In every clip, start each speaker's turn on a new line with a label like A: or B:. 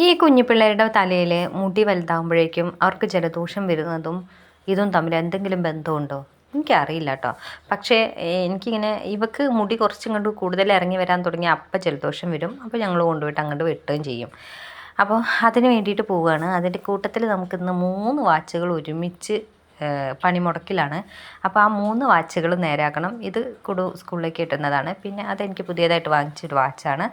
A: ഈ കുഞ്ഞു പിള്ളേരുടെ തലയിൽ മുടി വലുതാകുമ്പോഴേക്കും അവർക്ക് ജലദോഷം വരുന്നതും ഇതും തമ്മിൽ എന്തെങ്കിലും ബന്ധമുണ്ടോ? എനിക്കറിയില്ല കേട്ടോ. പക്ഷേ എനിക്കിങ്ങനെ ഇവക്ക് മുടി കുറച്ചും കണ്ട് കൂടുതൽ ഇറങ്ങി വരാൻ തുടങ്ങി അപ്പം ജലദോഷം വരും. അപ്പോൾ ഞങ്ങൾ കൊണ്ടുപോയിട്ട് അങ്ങോട്ട് വെട്ടുകയും ചെയ്യും. അപ്പോൾ അതിന് വേണ്ടിയിട്ട് പോവുകയാണ്. അതിൻ്റെ കൂട്ടത്തിൽ നമുക്കിന്ന് 3 വാച്ചുകൾ ഒരുമിച്ച് പണിമുടക്കിലാണ്. അപ്പോൾ ആ 3 വാച്ചുകൾ നേരാക്കണം. ഇത് സ്കൂളിലേക്ക് കിട്ടുന്നതാണ്. പിന്നെ അതെനിക്ക് പുതിയതായിട്ട് വാങ്ങിച്ചൊരു വാച്ചാണ്.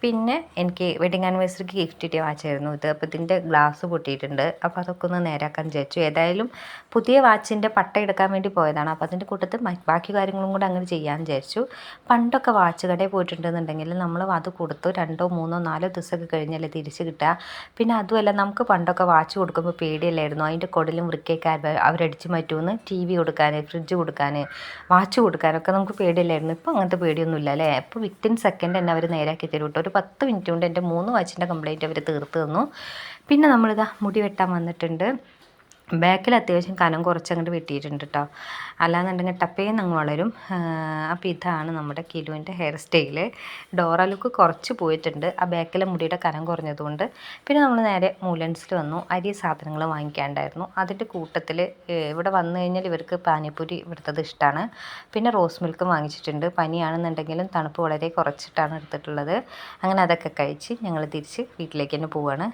A: പിന്നെ എനിക്ക് വെഡിങ് ആനിവേഴ്സറിക്ക് ഗിഫ്റ്റ് കിട്ടിയ വാച്ചായിരുന്നു ഇത്. അപ്പോൾ ഇതിൻ്റെ ഗ്ലാസ് പൊട്ടിയിട്ടുണ്ട്. അപ്പോൾ അതൊക്കെ ഒന്ന് നേരാക്കാൻ വിചാരിച്ചു. ഏതായാലും പുതിയ വാച്ചിൻ്റെ പട്ട എടുക്കാൻ വേണ്ടി പോയതാണ്. അപ്പോൾ അതിൻ്റെ കൂട്ടത്തിൽ ബാക്കി കാര്യങ്ങളും കൂടെ അങ്ങനെ ചെയ്യാമെന്ന് വിചാരിച്ചു. പണ്ടൊക്കെ വാച്ച് കടയിൽ പോയിട്ടുണ്ടെന്നുണ്ടെങ്കിൽ നമ്മൾ അത് കൊടുത്തു 2, 3, 4 ദിവസമൊക്കെ കഴിഞ്ഞല്ലേ തിരിച്ച് കിട്ടുക. പിന്നെ അതുമല്ല, നമുക്ക് പണ്ടൊക്കെ വാച്ച് കൊടുക്കുമ്പോൾ പേടിയല്ലായിരുന്നു. അതിൻ്റെ കുടലും വൃക്കയൊക്കെ അവരടിച്ച് മാറ്റുമെന്ന്. TV കൊടുക്കാൻ, ഫ്രിഡ്ജ് കൊടുക്കാൻ, വാച്ച് കൊടുക്കാനൊക്കെ നമുക്ക് പേടിയല്ലായിരുന്നു. ഇപ്പോൾ അങ്ങനത്തെ പേടിയൊന്നുമില്ല അല്ലേ. ഇപ്പോൾ വിത്തിൻ സെക്കൻഡ് തന്നെ അവർ നേരാക്കി തരും കേട്ടോ. ഒരു 10 മിനിറ്റ് കൊണ്ട് എൻ്റെ 3 വാച്ചിൻ്റെ കംപ്ലയിൻറ്റ് അവർ തീർത്ത് തന്നു. പിന്നെ നമ്മളിതാ മുടി വെട്ടാൻ വന്നിട്ടുണ്ട്. ബാക്കിൽ അത്യാവശ്യം കനം കുറച്ചങ്ങോട്ട് വെട്ടിയിട്ടുണ്ട് കേട്ടോ. അല്ലാന്നുണ്ടെങ്കിൽ ടപ്പേന്ന് അങ്ങ് വളരും. അപ്പോൾ ഇതാണ് നമ്മുടെ കിലുവിൻ്റെ ഹെയർ സ്റ്റൈല്. ഡോറ ലുക്ക് കുറച്ച് പോയിട്ടുണ്ട് ആ ബാക്കിലെ മുടിയുടെ കനം കുറഞ്ഞതുകൊണ്ട്. പിന്നെ നമ്മൾ നേരെ മൂലൻസിൽ വന്നു. അരി സാധനങ്ങൾ വാങ്ങിക്കാണ്ടായിരുന്നു. അതിൻ്റെ കൂട്ടത്തിൽ ഇവിടെ വന്നു കഴിഞ്ഞാൽ ഇവർക്ക് പാനിപ്പൂരി ഇവിടുത്തത് ഇഷ്ടമാണ്. പിന്നെ റോസ് മിൽക്കും വാങ്ങിച്ചിട്ടുണ്ട്. പനിയാണെന്നുണ്ടെങ്കിലും തണുപ്പ് വളരെ കുറച്ചിട്ടാണ് എടുത്തിട്ടുള്ളത്. അങ്ങനെ അതൊക്കെ കഴിച്ച് ഞങ്ങൾ തിരിച്ച് വീട്ടിലേക്ക് തന്നെ പോവുകയാണ്.